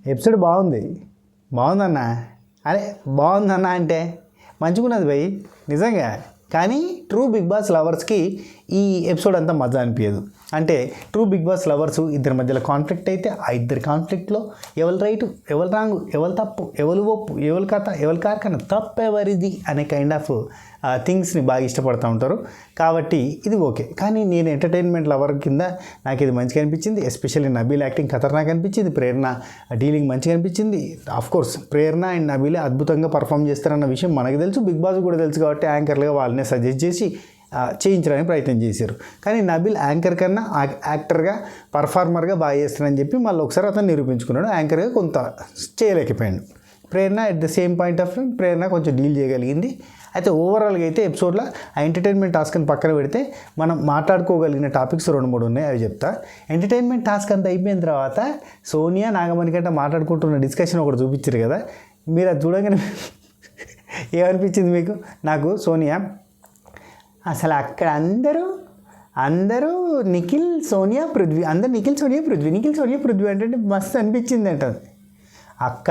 Episode బాగుందన్న. అరే బాగుందన్న అంటే మంచిగున్నది భయ్ నిజంగా. కానీ ట్రూ బిగ్ బాస్ లవర్స్కి ఈ ఎపిసోడ్ అంతా మజా అనిపించదు. అంటే ట్రూ బిగ్ బాస్ లవర్స్ ఇద్దరి మధ్యలో కాన్ఫ్లిక్ట్ అయితే ఆ ఇద్దరి కాన్ఫ్లిక్ట్లో ఎవరు రైటు ఎవరు రాంగు ఎవరు తప్పు ఎవరు ఒప్పు ఎవరి కథ ఎవరి కార్ఖాన తప్పెవరిది అనే కైండ్ ఆఫ్ థింగ్స్ని బాగా ఇష్టపడుతూ ఉంటారు. కాబట్టి ఇది ఓకే. కానీ నేను ఎంటర్టైన్మెంట్ లవర్ కింద నాకు ఇది మంచిగా అనిపించింది. ఎస్పెషల్లీ నబీల్ యాక్టింగ్ ఖతర్నాక్ అనిపించింది. ప్రేరణ డీలింగ్ మంచిగా అనిపించింది. కోర్స్ ప్రేరణ అండ్ నబీలే అద్భుతంగా పర్ఫామ్ చేస్తారన్న విషయం మనకు తెలుసు, బిగ్ బాస్ కూడా తెలుసు. కాబట్టి యాంకర్లుగా వాళ్ళనే సజెస్ట్ చేసి చేయించడానికి ప్రయత్నం చేశారు. కానీ నబీల్ యాంకర్ కన్నా యాక్టర్గా పర్ఫార్మర్గా బాగా చేస్తారని చెప్పి మళ్ళీ ఒకసారి అతను నిరూపించుకున్నాడు. యాంకర్గా కొంత చేయలేకపోయాడు. Prerana at the same point of Prerana కొంచెం డీల్ చేయగలిగింది. అయితే ఓవరాల్గా అయితే ఎపిసోడ్లో ఆ ఎంటర్టైన్మెంట్ టాస్క్ని పక్కన పెడితే మనం మాట్లాడుకోగలిగిన టాపిక్స్ 2-3 ఉన్నాయి, అవి చెప్తా. ఎంటర్టైన్మెంట్ టాస్క్ అంతా అయిపోయిన తర్వాత సోనియా నాగమణి కంటే మాట్లాడుకుంటున్న డిస్కషన్ ఒకటి చూపించారు కదా, మీరు అది చూడగానే ఏమనిపించింది మీకు? నాకు సోనియా అసలు అక్కడ అందరూ నిఖిల్ సోనియా పృథ్వీ, అందరు నిఖిల్ సోనియా పృథ్వీ అంటే మస్తు అనిపించింది అంట. అక్క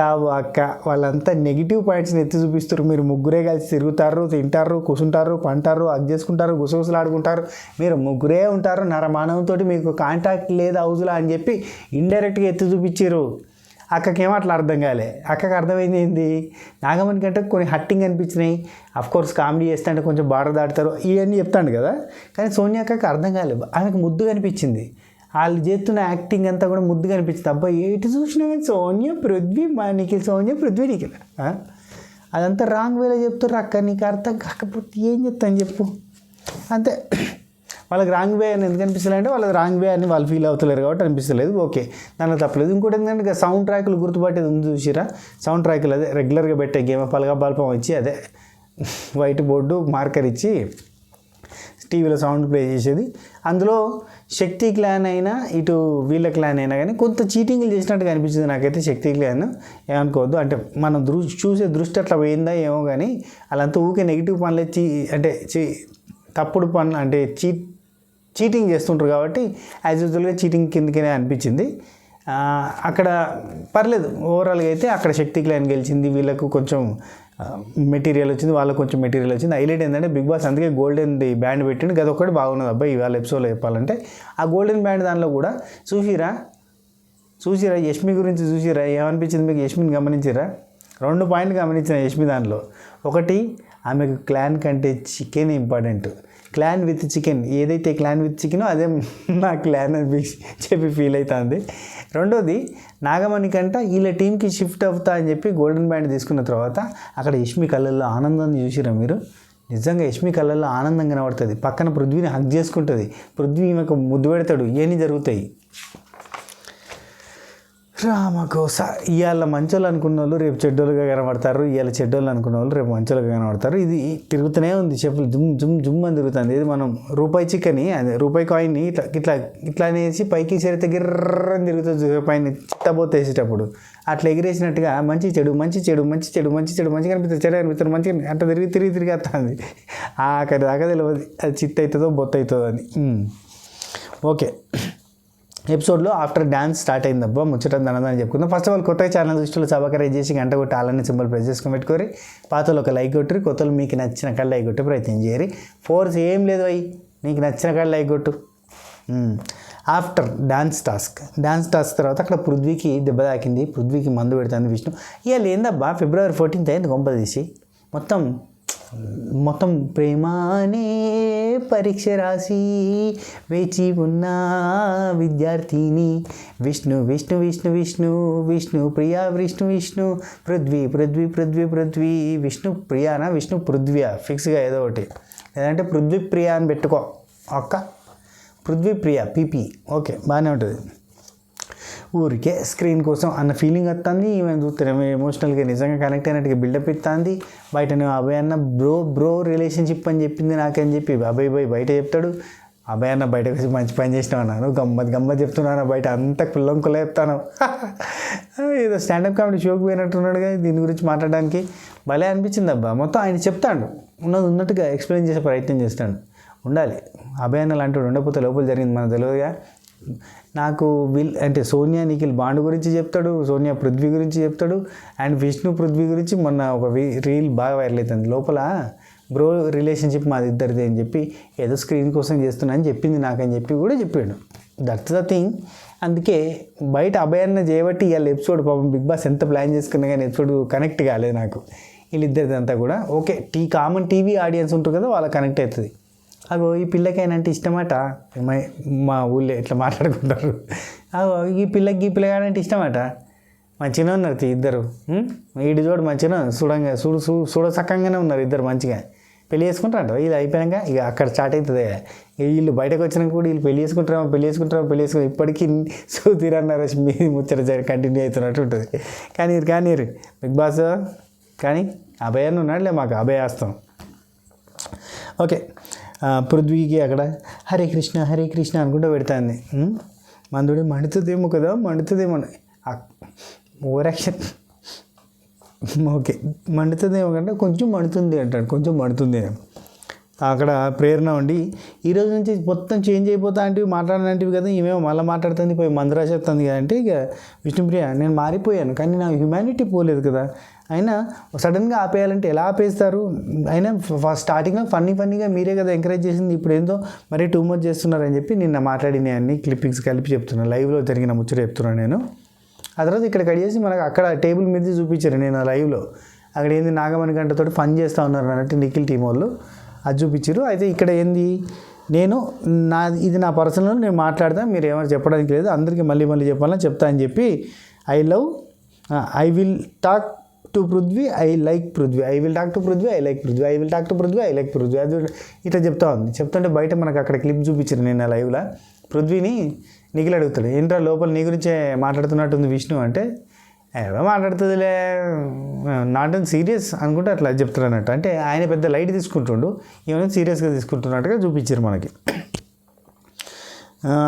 వాళ్ళంతా నెగిటివ్ పాయింట్స్ని ఎత్తి చూపిస్తారు. మీరు ముగ్గురే కలిసి తిరుగుతారు, తింటారు, కూర్చుంటారు, పంటారు, హగ్ చేసుకుంటారు, గుసగుసలాడుకుంటారు, మీరు ముగ్గురే ఉంటారు, నరమానవంతో మీకు కాంటాక్ట్ లేదు హౌస్లో అని చెప్పి ఇండైరెక్ట్గా ఎత్తి చూపించారు. అక్కకేమో అట్లా అర్థం కాలే. అక్కకి అర్థమైంది ఏంది, నాగమణి కంటే కొన్ని హట్టింగ్ అనిపించినాయి. అఫ్కోర్స్ కామెడీ చేస్తుంటే కొంచెం బార్డర్ దాటుతారు ఇవన్నీ చెప్తాను కదా. కానీ సోనియా అక్కకి అర్థం కాలేదు. ఆమెకు ముద్దుగా అనిపించింది. వాళ్ళు చేస్తున్న యాక్టింగ్ అంతా కూడా ముద్దుగా అనిపించింది. అబ్బాయి ఎటు చూసినా కానీ సోనియా పృథ్వీ నిఖిల్, సోనియా పృథ్వీ నిఖిల్, అదంతా రాంగ్ వేలో చెప్తారు. అక్క నీకు అర్థం కాకపోతే ఏం చెప్తాను చెప్పు. అంతే. వాళ్ళకి రాంగ్ వే అని ఎందుకు అనిపిస్తలే అంటే వాళ్ళకి రాంగ్ వే అని వాళ్ళు ఫీల్ అవుతలేరు కాబట్టి అనిపిస్తలేదు. ఓకే, దానిలో తప్పలేదు. ఇంకోటి ఏంటంటే సౌండ్ ట్రాక్లు గుర్తుపట్టేది ఉంది చూసిరా. సౌండ్ ట్రాక్లు అదే రెగ్యులర్గా పెట్టే గేమ్ పలగా బల్పం ఇచ్చి అదే వైట్ బోర్డు మార్కర్ ఇచ్చి టీవీలో సౌండ్ ప్లే చేసేది. అందులో శక్తి క్లాన్ అయినా ఇటు వీళ్ళ క్లాన్ అయినా కానీ కొంత చీటింగ్లు చేసినట్టుగా అనిపించింది నాకైతే. శక్తి క్లాన్ ఏమనుకోవద్దు, అంటే మనం చూసే దృష్టి అట్లా పోయిందా ఏమో కానీ వాళ్ళంతా ఊకే నెగిటివ్ పనులు అంటే తప్పుడు పనులు అంటే చీటింగ్ చేస్తుంటారు కాబట్టి యాజ్ యూజువల్గా చీటింగ్ కిందకనే అనిపించింది. అక్కడ పర్లేదు. ఓవరాల్గా అయితే అక్కడ శక్తి క్లాన్ గెలిచింది. వీళ్ళకు కొంచెం మెటీరియల్ వచ్చింది, వాళ్ళకు కొంచెం మెటీరియల్ వచ్చింది. హైలైట్ ఏంటంటే బిగ్ బాస్ అందుకే గోల్డెన్ బ్యాండ్ పెట్టిండు. అది ఒక్కటి బాగున్నది అబ్బాయి ఇవాళ ఎపిసోడ్లో చెప్పాలంటే. ఆ గోల్డెన్ బ్యాండ్ దానిలో కూడా చూసిరా యష్మి గురించి చూసిరా, ఏమనిపించింది మీకు? యష్మిని గమనించిరా? 2 పాయింట్లు గమనించిన యష్మి దానిలో. ఒకటి, ఆమెకు క్లాన్ కంటే chicken important. Clan with chicken, ఏదైతే క్లాన్ విత్ చికెనో అదే నా క్లాన్ అని చెప్పి ఫీల్ అవుతుంది. రెండోది, నాగమణి కంట వీళ్ళ టీంకి షిఫ్ట్ అవుతా అని చెప్పి గోల్డెన్ బ్యాండ్ తీసుకున్న తర్వాత అక్కడ యష్మి కళ్ళల్లో ఆనందాన్ని చూసిరా మీరు? నిజంగా యష్మి కళ్ళల్లో ఆనందం కనబడుతుంది. పక్కన పృథ్వీని హగ్ చేసుకుంటుంది, పృథ్వీ ఈమెకు ముద్దు పెడతాడు, ఇవన్నీ జరుగుతాయి. రామకోస. ఇవాళ మంచోళ్ళు అనుకున్న వాళ్ళు రేపు చెడ్డోళ్ళుగా కనబడతారు, ఇవాళ చెడ్డోళ్ళు అనుకున్న వాళ్ళు రేపు మంచోళ్ళుగా కనబడతారు. ఇది తిరుగుతూనే ఉంది, చెప్పులు జుమ్ అని తిరుగుతుంది. ఇది మనం రూపాయి చికెన్ని, అదే రూపాయి కాయిన్ని ఇట్లా అనేసి పైకి చేరితే గిర్రని తిరుగుతుంది. రూపాయిని చిట్టబోత వేసేటప్పుడు అట్లా ఎగిరేసినట్టుగా మంచి చెడు మంచిగా కనిపిస్తుంది, చెడు కనిపిస్తుంది, మంచిగా అట్లా తిరిగి వస్తుంది. ఆఖరి దాకా తెలియదు అది చిట్ట అవుతుందో బొత్త అవుతుందో అని. ఓకే, ఎపిసోడ్లో ఆఫ్టర్ డ్యాన్స్ స్టార్ట్ అయింది. అబ్బా ముచ్చటం దనదని చెప్పుకుందాం. ఫస్ట్ ఆఫ్ ఆల్ కొత్త ఛానల్ దృష్టిలో సబ్స్క్రైబ్ చేసి గంట కొట్టి ఆలని సింబల్ ప్రెస్ చేసుకొని పెట్టుకోరి. పాతలు ఒక లైక్ కొట్టురి, కొత్తలు మీకు నచ్చిన కాడ లైక్ కొట్టే ప్రయత్నం చేయరి. ఫోర్స్ ఏం లేదు అయ్యి, నీకు నచ్చిన కాడ లైక్ కొట్టు. ఆఫ్టర్ డాన్స్ టాస్క్ తర్వాత అక్కడ పృథ్వీకి దెబ్బ తాకింది, పృథ్వీకి మందు పెడుతుంది విష్ణు. ఇవాళ ఏందబ్బా February 14th అయింది గొంప తీసి మొత్తం ప్రేమానే పరీక్ష రాసి వేచి ఉన్న విద్యార్థిని విష్ణు విష్ణు విష్ణు విష్ణు విష్ణు ప్రియా విష్ణు పృథ్వీ విష్ణు ప్రియానా విష్ణు పృథ్వీయా ఫిక్స్గా ఏదో ఒకటి, లేదంటే పృథ్వీ ప్రియా అని పెట్టుకో ఒక్క పృథ్వీ ప్రియా పీపీ. ఓకే, బాగానే ఉంటుంది. ఊరికే స్క్రీన్ కోసం అన్న ఫీలింగ్ వస్తుంది. ఈమెను చూస్తేనేమో ఎమోషనల్గా నిజంగా కనెక్ట్ అయినట్టుగా బిల్డప్ ఇస్తుంది. బయటనేమో అభయ్ అన్న బ్రో రిలేషన్షిప్ అని చెప్పింది నాకని చెప్పి అభయ్ బయట చెప్తాడు. అభయ్ అన్న బయటకు వచ్చి మంచి పని చేసినావు అన్నాను, గమ్మత్ చెప్తున్నాను, బయట అంతా కుల్ల చెప్తాను. ఏదో స్టాండప్ కామెడీ షోకి పోయినట్టున్నాడు కానీ దీని గురించి మాట్లాడడానికి భలే అనిపించింది అబ్బా. మొత్తం ఆయన చెప్తాడు, ఉన్నట్టుగా ఎక్స్ప్లెయిన్ చేసే ప్రయత్నం చేస్తాడు. ఉండాలి అభయ్ అన్న లాంటి ఉండకపోతే లోపల జరిగింది మనకు తెలియదుగా. నాకు అంటే సోనియా నిఖిల్ బాండ్ గురించి చెప్తాడు, సోనియా పృథ్వీ గురించి చెప్తాడు, అండ్ విష్ణు పృథ్వీ గురించి మొన్న ఒక రీల్ బాగా వైరల్ అవుతుంది. లోపల బ్రో రిలేషన్షిప్ మాది ఇద్దరిది అని చెప్పి ఏదో స్క్రీన్ కోసం చేస్తున్నా అని చెప్పింది నాకని చెప్పి కూడా చెప్పాడు. That's the thing. అందుకే బయట అభయాన్ని చేయబట్టి ఇవాళ ఎపిసోడ్ పాపం బిగ్ బాస్ ఎంత ప్లాన్ చేసుకున్నా కానీ ఎపిసోడ్ కనెక్ట్ కాలేదు నాకు. వీళ్ళిద్దరిదంతా కూడా ఓకే కామన్ టీవీ ఆడియన్స్ ఉంటుంది కదా, వాళ్ళకి కనెక్ట్ అవుతుంది. అగో ఈ పిల్లకైనంటే ఇష్టమట, మా ఊళ్ళో ఎట్లా మాట్లాడుకుంటారు, అగో ఈ పిల్లగాడంటే ఇష్టమట. మంచిగా ఉన్నారు ఇద్దరు, ఈడు చూడు మంచిగా చూడ సక్కంగానే ఉన్నారు ఇద్దరు, మంచిగా పెళ్లి చేసుకుంటారంట. ఇది అయిపోయాక ఇక అక్కడ స్టార్ట్ అవుతుంది. వీళ్ళు బయటకు వచ్చినాక కూడా వీళ్ళు పెళ్లి చేసుకుంటారు ఇప్పటికీ తీరన్నారు మీ ముచ్చట కంటిన్యూ అవుతున్నట్టు ఉంటుంది. కానీ బిగ్ బాస్ కానీ అభయాన్ని ఉన్నాడులే, మాకు అభయాస్తాం. ఓకే, పృథ్వీకి అక్కడ హరే కృష్ణ అనుకుంటూ పెడతాంది. మందుడి మండుతుందేమో కదా, ఓవరాక్షన్. ఓకే, మండుతుందేమో కంటే కొంచెం మండుతుంది అంటాడు, కొంచెం మండుతుంది. అక్కడ ప్రేరణ ఉండి ఈరోజు నుంచి మొత్తం చేంజ్ అయిపోతా అంటే మాట్లాడినంటివి కదా, ఈమెమో మళ్ళీ మాట్లాడుతుంది, పోయి మందురా చెప్తుంది కదా అంటే, ఇక విష్ణుప్రియ నేను మారిపోయాను కానీ నా హ్యుమానిటీ పోలేదు కదా, అయినా సడన్గా ఆపేయాలంటే ఎలా ఆపేస్తారు, అయినా ఫస్ట్ స్టార్టింగ్లో ఫన్నీగా మీరే కదా ఎంకరేజ్ చేసింది, ఇప్పుడు ఏందో మరీ టూ మచ్ చేస్తున్నారని చెప్పి నిన్న మాట్లాడిన అన్ని క్లిప్పింగ్స్ కలిపి చెప్తున్నాను, లైవ్లో జరిగిన ముచ్చట చెప్తున్నాను నేను. ఆ తర్వాత ఇక్కడ కట్ చేసి మనకు అక్కడ టేబుల్ మీద చూపించారు నేను లైవ్లో, అక్కడ ఏంది నాగమణి గంటతో ఫన్ చేస్తూ ఉన్నారు అన్నట్టు నిఖిల్ టీం వాళ్ళు అది చూపించారు. అయితే ఇక్కడ ఏంది ఇది నా పర్సనల్, నేను మాట్లాడతా, మీరు ఏమైనా చెప్పడానికి లేదు, అందరికీ మళ్ళీ చెప్పాలని చెప్తా అని చెప్పి I will talk to Prithvi, I like Prithvi, I will talk to Prithvi, I like Prithvi, I will talk to Prithvi, I like Prithvi, అది ఇట్లా చెప్తుంటే బయట మనకు అక్కడ క్లిప్ చూపించారు నేను లైవ్లో. పృథ్వీని నిఖిల్ అడుగుతాడు, ఏంట్రా లోపల నీ గురించే మాట్లాడుతున్నట్టుంది విష్ణు అంటే, ఏదో మాట్లాడుతుందిలే, నాట్ సీరియస్ అనుకుంటే అట్లా చెప్తాడు అన్నట్టు. అంటే ఆయన పెద్ద లైట్ తీసుకుంటుండు, ఏమైనా సీరియస్గా తీసుకుంటున్నట్టుగా చూపించారు మనకి.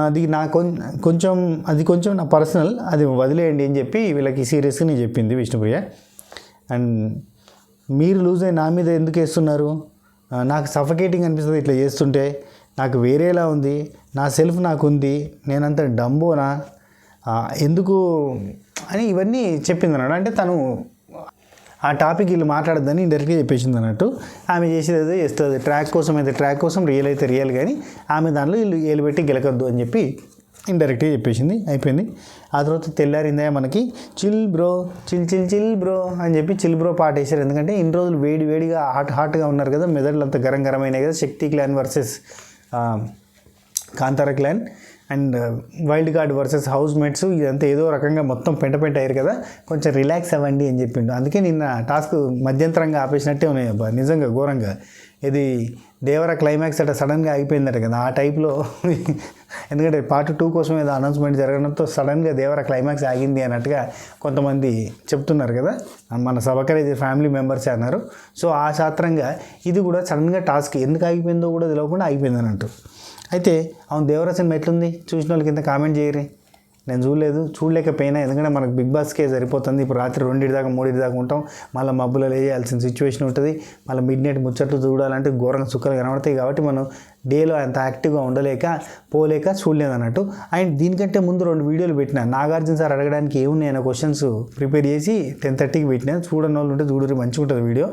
అది కొంచెం నా పర్సనల్, అది వదిలేయండి అని చెప్పి వీళ్ళకి సీరియస్గా నేను చెప్పింది విష్ణుప్రియ. అండ్ మీరు లూజ్ అయ్యి నా మీద ఎందుకు వేస్తున్నారు, నాకు సఫకేటింగ్ అనిపిస్తుంది ఇట్లా చేస్తుంటే, నాకు వేరేలా ఉంది, నా సెల్ఫ్ నాకు ఉంది, నేనంత డంబోనా ఎందుకు అని ఇవన్నీ చెప్పింది అన్నాడు. అంటే తను ఆ టాపిక్ వీళ్ళు మాట్లాడద్దని డైరెక్ట్గా చెప్పేసింది అన్నట్టు. ఆమె చేసేది ఏదో చేస్తుంది, ట్రాక్ కోసం రియల్ అయితే రియల్, కానీ ఆమె దానిలో వీళ్ళు ఏలు పెట్టి గెలకద్దు అని చెప్పి ఇండైరెక్ట్గా చెప్పేసింది, అయిపోయింది. ఆ తర్వాత తెల్లారిందా మనకి చిల్ బ్రో అని చెప్పి చిల్ బ్రో పాట వేసారు. ఎందుకంటే ఇన్ని రోజులు వేడిగా హాట్గా ఉన్నారు కదా, మెదడులు అంతా గరమైనాయి కదా, Shakti clan versus Kantara clan and wild card versus housemates, ఇదంతా ఏదో రకంగా మొత్తం పెంట అయ్యారు కదా, కొంచెం రిలాక్స్ అవ్వండి అని చెప్పిండు. అందుకే నిన్న టాస్క్ మధ్యంతరంగా ఆపేసినట్టే ఉన్నాయి అబ్బా, నిజంగా ఘోరంగా. ఇది దేవర క్లైమాక్స్ అట్లా సడన్గా అయిపోయిందట కదా ఆ టైప్లో. ఎందుకంటే పార్ట్ 2 కోసం ఏదో అనౌన్స్మెంట్ జరగడంతో సడన్గా దేవర క్లైమాక్స్ ఆగింది అన్నట్టుగా కొంతమంది చెప్తున్నారు కదా, మన సబకరేజ్ ఫ్యామిలీ మెంబర్స్ అన్నారు. సో ఆ శాస్త్రంగా ఇది కూడా సడన్గా టాస్క్ ఎందుకు ఆగిపోయిందో కూడా తెలియకుండా అయిపోయింది అన్నట్టు. అయితే అవును దేవర సినిమా ఎట్లుంది చూసిన వాళ్ళకి ఇంత కామెంట్ చేయరు, నేను చూడలేకపోయినా, ఎందుకంటే మనకు బిగ్ బాస్కే సరిపోతుంది. ఇప్పుడు రాత్రి 2 దాకా 3 దాకా ఉంటాం, మళ్ళీ మబ్బులో వేయాల్సిన సిచ్యువేషన్ ఉంటుంది, మళ్ళీ మిడ్ నైట్ ముచ్చట్లు చూడాలంటే ఘోరంగా సుఖాలు కనబడతాయి. కాబట్టి మనం డేలో అంత యాక్టివ్గా పోలేక చూడలేదు అన్నట్టు. అండ్ దీనికంటే ముందు 2 వీడియోలు పెట్టినా, నాగార్జున సార్ అడగడానికి ఏమున్నాయి అనే క్వశ్చన్స్ ప్రిపేర్ చేసి 10:30కి పెట్టినా, చూడని వాళ్ళు ఉంటే చూడరు, మంచిగా ఉంటుంది వీడియో.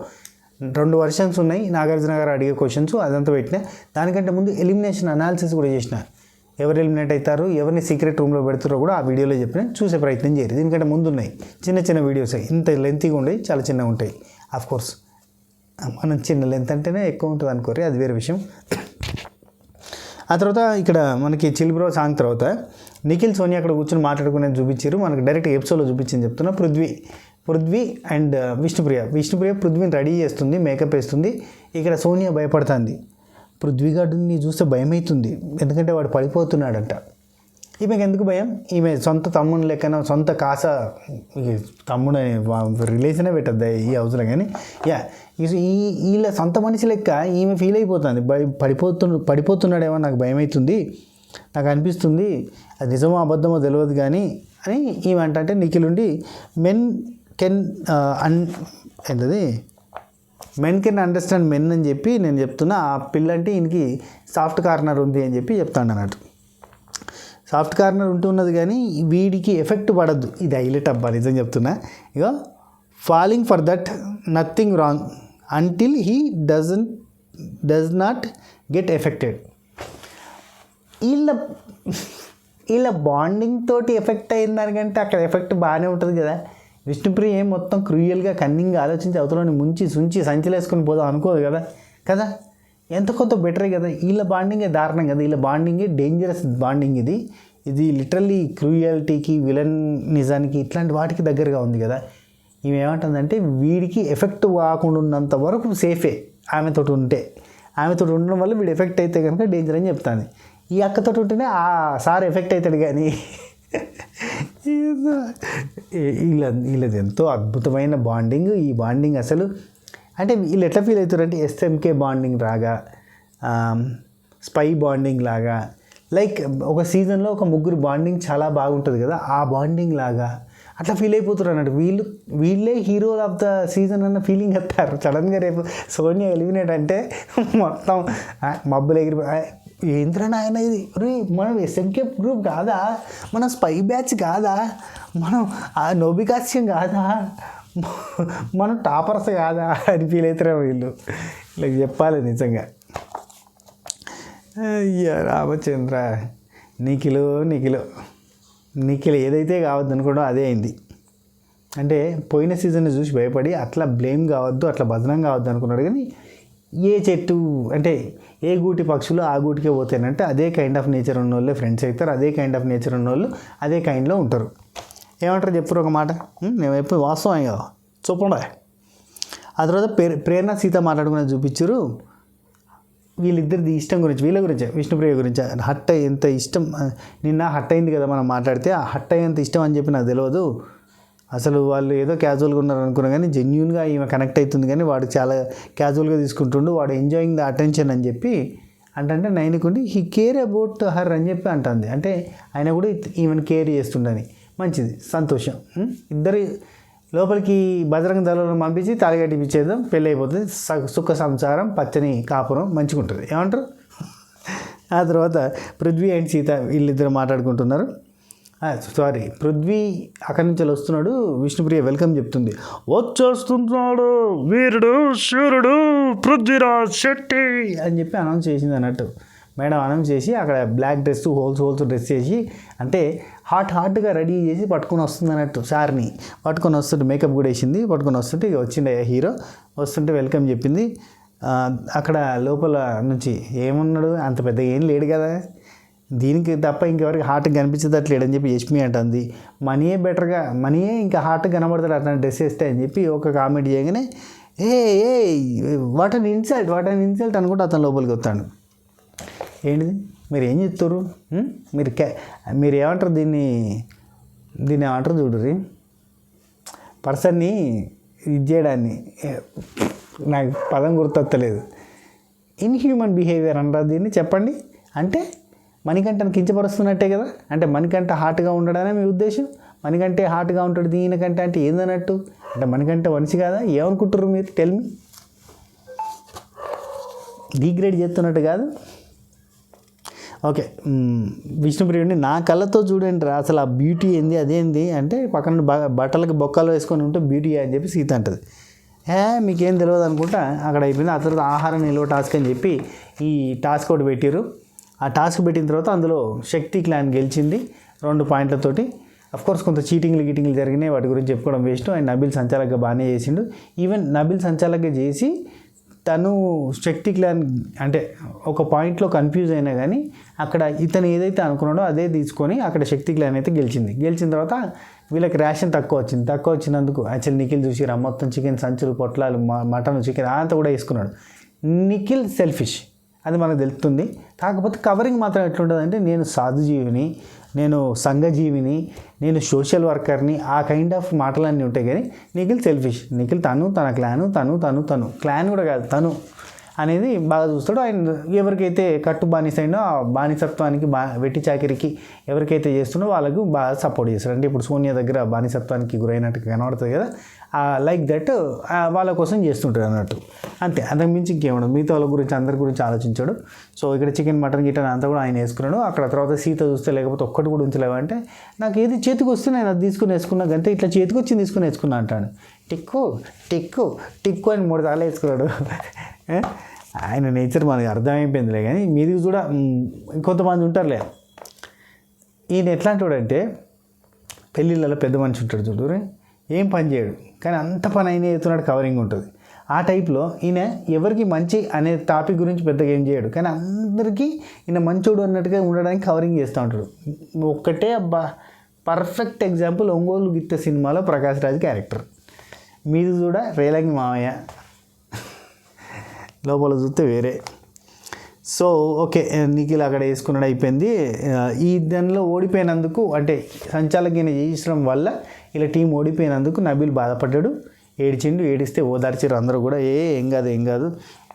2 వర్షన్స్ ఉన్నాయి, నాగార్జున గారు అడిగే క్వశ్చన్స్ అదంతా పెట్టినా. దానికంటే ముందు ఎలిమినేషన్ అనాలిసిస్ కూడా చేసిన, ఎవరు ఎలిమినేట్ అవుతారు, ఎవరిని సీక్రెట్ రూమ్లో పెడతారో కూడా ఆ వీడియోలో చెప్పిన, చూసే ప్రయత్నం చేయరు. దీనికంటే ముందు ఉన్నాయి చిన్న వీడియోస్, ఇంత లెంతీగా ఉండేవి, చాలా చిన్నగా ఉంటాయి. కోర్స్ మనం చిన్న లెంత్ అంటేనే ఎక్కువ ఉంటుంది అనుకోరు, అది వేరే విషయం. ఆ తర్వాత ఇక్కడ మనకి చిల్ బ్రో సాంగ్ తర్వాత నిఖిల్ సోనియా అక్కడ కూర్చొని మాట్లాడుకునేది చూపించారు మనకు, డైరెక్ట్ ఎపిసోడ్లో చూపించింది చెప్తున్నా. పృథ్వీ అండ్ విష్ణుప్రియ పృథ్వీని రెడీ చేస్తుంది, మేకప్ వేస్తుంది. ఇక్కడ సోనియా భయపడుతుంది, పృథ్వీ గారిని చూస్తే భయం అవుతుంది, ఎందుకంటే వాడు పడిపోతున్నాడంట. ఈమెకి ఎందుకు భయం, ఈమె సొంత తమ్ముని లెక్కన, సొంత కాస తమ్ముడు రిలేషనే పెట్టద్దా ఈ హౌస్లో. కానీ వీళ్ళ సొంత మనిషి లెక్క ఈమె ఫీల్ అయిపోతుంది, పడిపోతున్నాడేమో నాకు భయం అవుతుంది, నాకు అనిపిస్తుంది, అది నిజమో అబద్ధమో తెలియదు కానీ అని ఈమె అంటే నిఖిల్ ఉండి మెన్ కెన్ అండర్స్టాండ్ మెన్ అని చెప్పి నేను చెప్తున్నా. ఆ పిల్ల అంటే ఈయనకి సాఫ్ట్ కార్నర్ ఉంది అని చెప్పి చెప్తాను అన్నట్టు. సాఫ్ట్ కార్నర్ ఉంటున్నది కానీ వీడికి ఎఫెక్ట్ పడద్దు. ఇది హైలైట్ అబ్బా, నిజం చెప్తున్నా. ఇక falling for that nothing wrong until he does not get affected. వీళ్ళ బాండింగ్ తోటి ఎఫెక్ట్ అయిన దానికంటే అక్కడ ఎఫెక్ట్ బాగానే ఉంటుంది కదా. విష్ణుప్రియ ఏం మొత్తం క్రూయల్గా కన్నింగ్గా ఆలోచించి అవతలని ముంచి సుంచి సంచలేసుకొని పోదాం అనుకోదు కదా. ఎంత కొంత బెటరే కదా. వీళ్ళ బాండింగే దారుణం కదా. వీళ్ళ బాండింగే డేంజరస్ బాండింగ్. ఇది లిటరల్లీ క్రూయల్టీకి, విలనిజానికి, ఇట్లాంటి వాటికి దగ్గరగా ఉంది కదా. ఈమె ఏమంటుందంటే వీడికి ఎఫెక్ట్ కాకుండా ఉన్నంత వరకు సేఫే ఆమెతో ఉండడం వల్ల వీడు ఎఫెక్ట్ అయితే కనుక డేంజర్ అని చెప్తాను. ఈ అక్కతో ఉంటేనే ఆ సార్ ఎఫెక్ట్ అవుతాడు. కానీ వీళ్ళది ఎంతో అద్భుతమైన బాండింగ్. ఈ బాండింగ్ అసలు అంటే వీళ్ళు ఎట్లా ఫీల్ అవుతారంటే ఎస్ఎంకే బాండింగ్ లాగా, స్పై బాండింగ్ లాగా, లైక్ ఒక సీజన్లో ఒక ముగ్గురు బాండింగ్ చాలా బాగుంటుంది కదా, ఆ బాండింగ్ లాగా అట్లా ఫీల్ అయిపోతారు అన్నట్టు. వీళ్ళే హీరో ఆఫ్ ద సీజన్ అన్న ఫీలింగ్ వస్తారు. సడన్గా రేపు సోనియా ఎలిమినేట్ అంటే మొత్తం మబ్బులు ఎగిరి ఏంద్రని ఆయన ఇది మనం ఎస్ఎంకే గ్రూప్ కాదా, మనం స్పై బ్యాచ్ కాదా, మనం నోబికాస్యం కాదా, మనం టాపర్స్ కాదా అని ఫీల్ అవుతారు వీళ్ళు. ఇలా చెప్పాలి నిజంగా. అయ్యా రామచంద్ర, నిఖిల్ ఏదైతే కావద్దు అనుకోవడం అదే అయింది. అంటే పోయిన సీజన్ని చూసి భయపడి అట్లా బ్లేమ్ కావద్దు, అట్లా బదనం కావద్దు అనుకున్నాడు. కానీ ఏ చెట్టు అంటే ఏ గూటి పక్షులు ఆ గూటికే పోతాయంటే అదే కైండ్ ఆఫ్ నేచర్ ఉన్న వాళ్ళే ఫ్రెండ్స్ అవుతారు. అదే కైండ్ ఆఫ్ నేచర్ ఉన్న వాళ్ళు అదే కైండ్లో ఉంటారు. ఏమంటారు చెప్పరు ఒక మాట, నేను ఎప్పుడు వాస్తవం కదా చూపండి. ఆ తర్వాత ప్రేరణ సీత మాట్లాడుకునేది చూపించారు. వీళ్ళిద్దరిది ఇష్టం గురించి, వీళ్ళ గురించి, విష్ణుప్రియ గురించి. హట్ ఎంత ఇష్టం, నిన్న హట్ అయింది కదా మనం మాట్లాడితే, ఆ హట్ అయ్యేంత ఇష్టం అని చెప్పి నాకు తెలియదు. అసలు వాళ్ళు ఏదో క్యాజువల్గా ఉన్నారు అనుకున్నా కానీ జెన్యున్గా ఈమె కనెక్ట్ అవుతుంది. కానీ వాడు చాలా క్యాజువల్గా తీసుకుంటుండు, వాడు ఎంజాయింగ్ ద అటెన్షన్ అని చెప్పి అంటే నైన్కుండి హీ కేర్ అబౌట్ హర్ అని చెప్పి అంటుంది. అంటే ఆయన కూడా ఈమెను కేర్ చేస్తుండని. మంచిది, సంతోషం. ఇద్దరు లోపలికి బజరంగ దళాలను పంపించి తాళిగట్టిపించేద్దాం, పెళ్ళి అయిపోతుంది, సుఖ సంసారం, పచ్చని కాపురం మంచిగా ఉంటుంది. ఏమంటారు? ఆ తర్వాత పృథ్వీ అండ్ సీత వీళ్ళిద్దరు మాట్లాడుకుంటున్నారు. పృథ్వీ అక్కడి నుంచి వస్తున్నాడు. విష్ణుప్రియ వెల్కమ్ చెప్తుంది. వచ్చేస్తున్నాడు వీరుడు శూరుడు పృథ్వీరాజ్ శెట్టి అని చెప్పి అనౌన్స్ చేసింది అన్నట్టు. మేడం అనౌన్స్ చేసి అక్కడ బ్లాక్ డ్రెస్ హోల్స్ డ్రెస్ చేసి అంటే హాట్గా రెడీ చేసి పట్టుకొని వస్తుంది అన్నట్టు. సార్ని పట్టుకొని వస్తుంటే మేకప్ కూడా వేసింది. పట్టుకొని వస్తుంటే ఇక వచ్చిండే హీరో వస్తుంటే వెల్కమ్ చెప్పింది. అక్కడ లోపల నుంచి ఏమున్నాడు, అంత పెద్ద ఏం లేడు కదా, దీనికి తప్ప ఇంకెవరికి హార్ట్గా కనిపించేటట్లేడని చెప్పి యష్మి అంటుంది. మనీయే ఇంకా హార్ట్గా కనబడతాడు అట్లా డ్రెస్ వేస్తే అని చెప్పి ఒక కామెంట్ చేయగానే వాట్ అన్ ఇన్సల్ట్ అనుకుంటే అతను లోపలికి వస్తాడు. ఏంటిది మీరు ఏం చెప్తారు, మీరు ఏమంటారు దీన్ని ఏమంటారు చూడరి, పర్సన్ని ఇది చేయడాన్ని, నాకు పదం గుర్తొత్తలేదు, ఇన్హ్యూమన్ బిహేవియర్ అంటారు దీన్ని. చెప్పండి. అంటే మణికంఠను కించపరుస్తున్నట్టే కదా. అంటే మణికంఠ హార్ట్గా ఉండడమే మీ ఉద్దేశం. మణికంఠే హార్ట్గా ఉంటాడు దీనికంటే అంటే ఏందన్నట్టు. అంటే మణికంఠ మనిషి కాదా, ఏమనుకుంటారు మీరు? Tell me. డీగ్రేడ్ చేస్తున్నట్టు కాదు. ఓకే, విష్ణుప్రియుడిని నా కళ్ళతో చూడండి రా, అసలు ఆ బ్యూటీ ఏంది అదేంది అంటే పక్కన బట్టలకి బొక్కలు వేసుకొని ఉంటే బ్యూటీ అని చెప్పి సీత అంటుంది. మీకేం తెలియదు అనుకుంటా అక్కడ అయిపోయింది. ఆ తర్వాత ఆహారం నిల్వ టాస్క్ అని చెప్పి ఈ టాస్క్ ఒకటి పెట్టారు. ఆ టాస్క్ పెట్టిన తర్వాత అందులో శక్తి క్లాన్ గెలిచింది 2 పాయింట్లతోటి. అఫ్కోర్స్ కొంత చీటింగ్లు జరిగినాయి, వాటి గురించి చెప్పుకోవడం వేస్ట్. అండ్ నబిల్ సంచాలక్గా బాగానే చేసిండు. ఈవెన్ నబిల్ సంచాలక్గా చేసి తను శక్తి క్లాన్ అంటే ఒక పాయింట్లో కన్ఫ్యూజ్ అయినా కానీ అక్కడ ఇతను ఏదైతే అనుకున్నాడో అదే తీసుకొని అక్కడ శక్తి క్లాన్ అయితే గెలిచిన తర్వాత వీళ్ళకి రేషన్ తక్కువ వచ్చినందుకు యాక్చువల్లీ నిఖిల్ చూసి మొత్తం చికెన్ సంచులు, పొట్లాలు, మటన్, చికెన్ అంతా కూడా వేసుకున్నాడు. నిఖిల్ సెల్ఫిష్, అది మనకు తెలుస్తుంది. కాకపోతే కవరింగ్ మాత్రం ఎట్లుంటుందంటే నేను సాధుజీవిని, నేను సంఘజీవిని, నేను సోషల్ వర్కర్ని, ఆ కైండ్ ఆఫ్ మాటలన్నీ ఉంటాయి. కానీ నిఖిల్ సెల్ఫిష్. నిఖిల్ తన క్లాను, తను క్లాన్ కూడా కాదు, తను అనేది బాగా చూస్తాడు. ఆయన ఎవరికైతే కట్టు బానిస అయినో ఆ బానిసత్వానికి వెట్టి చాకిరికి ఎవరికైతే చేస్తుండో వాళ్ళకు బాగా సపోర్ట్ చేస్తాడు. అంటే ఇప్పుడు సోనియా దగ్గర బానిసత్వానికి గురైనట్టు కనబడుతుంది కదా, లైక్ దట్ వాళ్ళ కోసం చేస్తుంటాడు అన్నట్టు. అంతే, అంతకు మించి ఇంకేమన్నా మిగతా వాళ్ళ గురించి అందరి గురించి ఆలోచించాడు. సో ఇక్కడ చికెన్ మటన్ గిటన్ అంతా కూడా ఆయన వేసుకున్నాడు. అక్కడ తర్వాత సీత చూస్తే లేకపోతే ఒక్కటి కూడా ఉంచలేవంటే నాకు ఏది చేతికి వస్తే నేను అది తీసుకుని వేసుకున్నా, అంతే ఇట్లా చేతికి వచ్చింది తీసుకుని వేసుకున్నా అంటాడు. టిక్కు టిక్కు టిక్కు అని 3 సార్లు వేసుకున్నాడు. ఆయన నేచర్ మనకి అర్థమైపోయిందిలే. కానీ మీది కూడా ఇంకొంతమంది ఉంటారులే. ఈయన ఎట్లాంటి వాడంటే పెళ్ళిళ్ళలో పెద్ద మనిషి ఉంటాడు చూడు, ఏం పని చేయడు కానీ అంత పని అయినా చేస్తున్నాడు, కవరింగ్ ఉంటుంది. ఆ టైప్లో ఈయన ఎవరికి మంచి అనే టాపిక్ గురించి పెద్దగా ఏం చేయడు, కానీ అందరికీ ఈయన మంచోడు అన్నట్టుగా ఉండడానికి కవరింగ్ చేస్తూ ఉంటాడు. ఒక్కటే అబ్బా పర్ఫెక్ట్ ఎగ్జాంపుల్ ఒంగోలు గిత్త సినిమాలో ప్రకాష్ రాజ్ క్యారెక్టర్. మీది కూడా రేలంగి మామయ్య, లోపల చూస్తే వేరే. సో ఓకే, నిఖిల్ అక్కడ వేసుకున్నాడు, అయిపోయింది. ఈ దానిలో ఓడిపోయినందుకు అంటే సంచాలకుని చేయించడం వల్ల ఇలా టీం ఓడిపోయినందుకు నబీల్ బాధపడ్డాడు, ఏడిస్తే ఓదార్చారు అందరూ కూడా. ఏం కాదు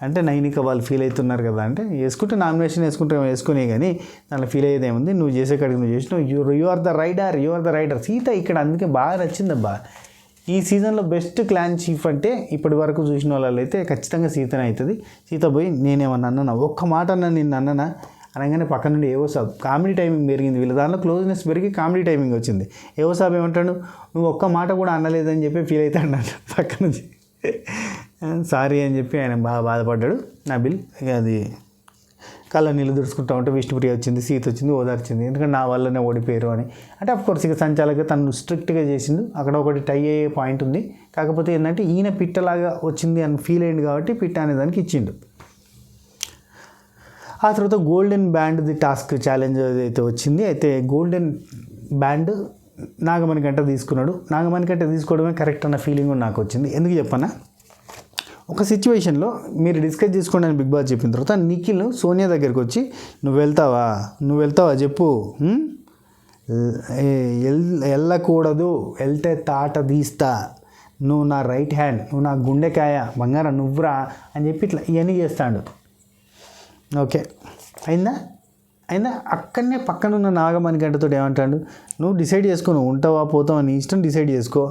అంటే నైనిక వాళ్ళు ఫీల్ అవుతున్నారు కదా అంటే వేసుకుంటే నామినేషన్ వేసుకునే కానీ దాంట్లో ఫీల్ అయ్యేది ఏముంది, నువ్వు చేసే కాడికి నువ్వు చేసినావు, you are the rider Sita. ఇక్కడ అందుకే బాగా నచ్చిందబ్బా. ఈ సీజన్లో బెస్ట్ క్లాన్ చీఫ్ అంటే ఇప్పటి వరకు చూసిన వాళ్ళు అయితే ఖచ్చితంగా సీతనే అవుతుంది. సీత పోయి నేనేమన్నా అన్నా, ఒక్క మాట అన్నా నిన్ను అన్ననా అనగానే పక్క నుండి ఏవో సాబ్ కామెడీ టైమింగ్ పెరిగింది, వీళ్ళ దాంట్లో క్లోజ్నెస్ పెరిగి కామెడీ టైమింగ్ వచ్చింది. ఏవో సాబ్ ఏమంటాడు, నువ్వు ఒక్క మాట కూడా అనలేదని చెప్పి ఫీల్ అవుతాడు పక్క నుంచి. సారీ అని చెప్పి ఆయన బాగా బాధపడ్డాడు నబిల్. ఇక అది కళ్ళ నీళ్ళు దుడుచుకుంటా ఉంటే విష్ణుప్రియ వచ్చింది, సీత వచ్చింది, ఓదార్చింది. ఎందుకంటే నా వల్లనే ఓడిపోయారు అని. అంటే అఫ్కోర్స్ ఇక సంచాలకుగా తను స్ట్రిక్ట్గా చేసిండు. అక్కడ ఒకటి టై అయ్యే పాయింట్ ఉంది, కాకపోతే ఏంటంటే ఈయన పిట్టలాగా వచ్చింది అని ఫీల్ అయ్యింది కాబట్టి పిట్ట అనే దానికి ఇచ్చిండు. ఆ తర్వాత గోల్డెన్ బ్యాండ్ది టాస్క్ ఛాలెంజ్ అయితే వచ్చింది. అయితే గోల్డెన్ బ్యాండ్ నాగమణి గంట తీసుకున్నాడు. నాగమణి గంట తీసుకోవడమే కరెక్ట్ అన్న ఫీలింగ్ నాకు వచ్చింది. ఎందుకు చెప్పన్నా, ఒక సిచ్యువేషన్లో మీరు డిస్కస్ చేసుకోండి అని బిగ్ బాస్ చెప్పిన తర్వాత నిఖిల్ సోనియా దగ్గరికి వచ్చి నువ్వు వెళ్తావా చెప్పు, వెళ్ళకూడదు, వెళ్తే తాట తీస్తా, నువ్వు నా రైట్ హ్యాండ్, నువ్వు నా గుండెకాయ, బంగారం నువ్వురా అని చెప్పి ఇట్లా ఇవన్నీ చేస్తాడు. ఓకే అయిందా. అక్కడనే పక్కనున్న నాగమణి గంటతో ఏమంటాడు, నువ్వు డిసైడ్ చేసుకో, నువ్వు ఉంటావా పోతావా నీ ఇష్టం, డిసైడ్ చేసుకో,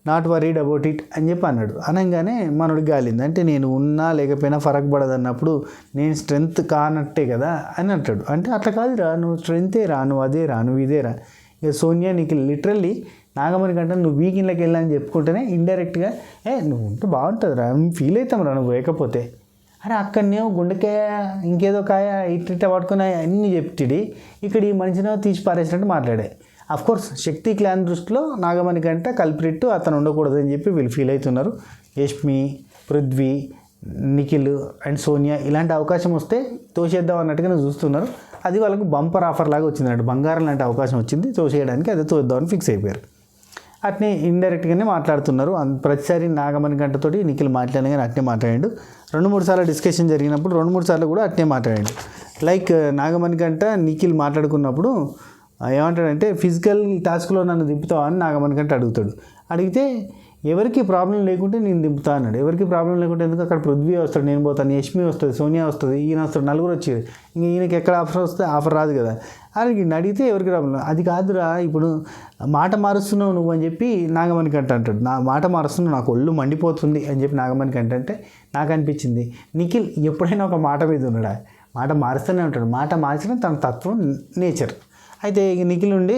నాట్ వరీడ్ అబౌట్ ఇట్ అని చెప్పి అన్నాడు. అనగానే మనోడికి గాలింది. అంటే నేను ఉన్నా లేకపోయినా ఫరక్ పడదు అన్నప్పుడు నేను స్ట్రెంగ్త్ కానట్టే కదా అని అంటాడు. అంటే అట్లా కాదురా, నువ్వు స్ట్రెంగ్తే రా, నువ్వు అదే రా, నువ్వు ఇదే రా. ఇక సోనియా నీకు లిటరల్లీ నాగమణి కంటే నువ్వు వీకిన్లోకి వెళ్ళని చెప్పుకుంటేనే ఇండైరెక్ట్గా నువ్వు ఉంటే బాగుంటుంది రా, ఫీల్ అవుతాం రా నువ్వు లేకపోతే. అరే అక్కడనే గుండెకాయ ఇంకేదో కాయ ఇట్ట పట్టుకుని అన్నీ చెప్తిడి, ఇక్కడ ఈ మనిషిని తీసి పారేసినట్టు మాట్లాడే. అఫ్కోర్స్ శక్తి క్లాన్ దృష్టిలో నాగమణి కంటే కల్ప్రిట్ అతను ఉండకూడదని చెప్పి వీళ్ళు ఫీల్ అవుతున్నారు. యష్మి, పృథ్వీ, నిఖిల్ అండ్ సోనియా ఇలాంటి అవకాశం వస్తే తోసేద్దాం అన్నట్టుగా చూస్తున్నారు. అది వాళ్ళకు బంపర్ ఆఫర్ లాగా వచ్చింది అన్నట్టు, బంగారం లాంటి అవకాశం వచ్చింది తోసేయడానికి, అదే తోద్దామని ఫిక్స్ అయిపోయారు. అట్నే ఇండైరెక్ట్గానే మాట్లాడుతున్నారు. ప్రతిసారి నాగమణి గంటతోటి నిఖిల్ మాట్లాడిన కానీ అట్నే మాట్లాడాడు. 2-3 సార్లు డిస్కషన్ జరిగినప్పుడు 2-3 సార్లు కూడా అట్నే మాట్లాడాడు. లైక్ నాగమణి గంట నిఖిల్ మాట్లాడుకున్నప్పుడు ఏమంటాడంటే ఫిజికల్ టాస్క్లో నన్ను దింపుతావా అని నాగమణి గంట అడుగుతాడు. అడిగితే ఎవరికి ప్రాబ్లం లేకుంటే నేను దింపుతా అన్నాడు. ఎవరికి ప్రాబ్లం లేకుంటే ఎందుకు, అక్కడ పృథ్వీ వస్తాడు, నేను పోతాను, యష్మి వస్తుంది, సోనియా వస్తుంది, ఈయన వస్తాడు, నలుగురు వచ్చేది. ఇంక ఈయనకి ఎక్కడ ఆఫర్ వస్తే ఆఫర్ రాదు కదా. అడిగితే ఎవరికి ప్రాబ్లం, అది కాదురా ఇప్పుడు మాట మారుస్తున్నావు నువ్వు అని చెప్పి నాగమణి కంట అంటాడు. నా మాట మారుస్తున్నావు, నాకు ఒళ్ళు మండిపోతుంది అని చెప్పి నాగమణి కంట అంటే నాకు అనిపించింది నిఖిల్ ఎప్పుడైనా ఒక మాట మీద ఉన్నాడా, మాట మారుస్తూనే ఉంటాడు. మాట మార్చిన తన తత్వం, నేచర్. అయితే ఇక నిఖిల్ ఉండి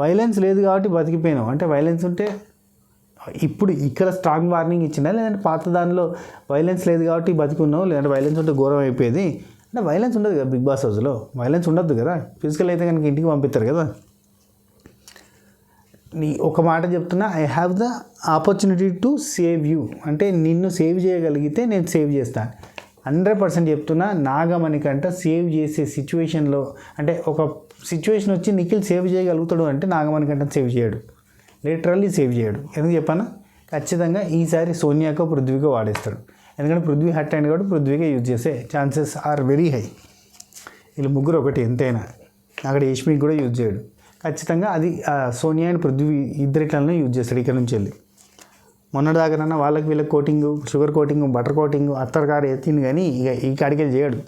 వైలెన్స్ లేదు కాబట్టి బతికిపోయినావు అంటే, వైలెన్స్ ఉంటే ఇప్పుడు ఇక్కడ స్ట్రాంగ్ వార్నింగ్ ఇచ్చిందా, లేదంటే పాత దానిలో వైలెన్స్ లేదు కాబట్టి బతికున్నావు, లేదంటే వైలెన్స్ ఉంటే ఘోరం అయిపోయేది అంటే. వైలెన్స్ ఉండదు కదా బిగ్ బాస్ హౌస్లో, వైలెన్స్ ఉండద్దు కదా. ఫిజికల్ అయితే కనుక ఇంటికి పంపిస్తారు కదా. ఒక మాట చెప్తున్నా, I have the opportunity to save you అంటే నిన్ను సేవ్ చేయగలిగితే నేను సేవ్ చేస్తాను. 100% చెప్తున్నా, నాగమణి కంట సేవ్ చేసే సిచ్యువేషన్లో అంటే ఒక సిచ్యువేషన్ వచ్చి నిఖిల్ సేవ్ చేయగలుగుతాడు అంటే నాగమణి కంట సేవ్ చేయడు, లిటరల్లీ సేవ్ చేయడు. ఎందుకు చెప్పానా, ఖచ్చితంగా ఈసారి సోనియాకో పృథ్వీకో వాడేస్తాడు. ఎందుకంటే పృథ్వీ హట్ అయింది కాబట్టి పృథ్వీకే యూజ్ చేసే ఛాన్సెస్ ఆర్ వెరీ హై. వీళ్ళు ముగ్గురు ఒకటి ఎంతైనా. అక్కడ యష్మికి కూడా యూజ్ చేయడు. ఖచ్చితంగా అది సోనియా అండ్ పృథ్వీ ఇద్దరిట్లనే యూజ్ చేస్తాడు ఇక్కడ నుంచి వెళ్ళి. మొన్నటిదాకానన్నా వాళ్ళకి వీళ్ళకి coating, sugar coating, butter coating, అత్తరకారు ఎత్తింది, కానీ ఇక ఈ కాడికి చేయడు.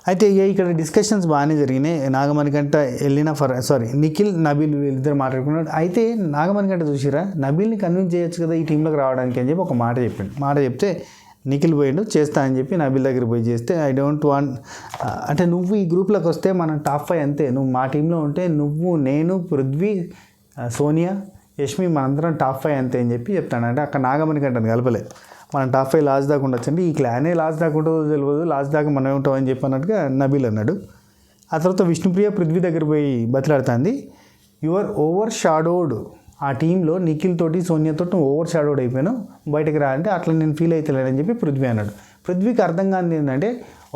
అయితే ఇక ఇక్కడ డిస్కషన్స్ బాగానే జరిగినాయి. నాగమణికంట నిఖిల్, నబీల్ వీళ్ళిద్దరు మాట్లాడుకున్నాడు. అయితే నాగమణికంట చూసిరా, నబీల్ని కన్విన్స్ చేయొచ్చు కదా ఈ టీంలోకి రావడానికి అని చెప్పి ఒక మాట చెప్పిండు. మాట చెప్తే నిఖిల్ పోయిండు, చేస్తా అని చెప్పి నబీల్ దగ్గర పోయి చేస్తే, ఐ డోంట్ వాంట్ అంటే నువ్వు ఈ గ్రూప్లోకి వస్తే మనం టాప్ 5 అంతే, నువ్వు మా టీంలో ఉంటే నువ్వు, నేను, పృథ్వీ, సోనియా, యష్మి మనందరం టాప్ 5 అంతే అని చెప్పి చెప్తాను. అంటే అక్కడ నాగమణికంటని కలపలే, మనం టాప్ 5 లాస్ట్ దాకా ఉండొచ్చు అంటే ఈ క్లానే లాస్ట్ దాకా ఉంటుందో తెలియదు, లాస్ట్ దాకా మనం ఉంటామని చెప్పి అన్నట్టుగా నబీల్ అన్నాడు. ఆ తర్వాత విష్ణుప్రియ పృథ్వీ దగ్గర పోయి బతిలాడుతుంది. యువర్ ఓవర్ షాడోడ్, ఆ టీంలో నిఖిల్ తోటి సోనియాతో ఓవర్ షాడోడ్ అయిపోయాను, బయటకు రా అంటే అట్లా నేను ఫీల్ అవుతలేనని చెప్పి పృథ్వీ అన్నాడు. పృథ్వీకి అర్థం కాదు ఏంటంటే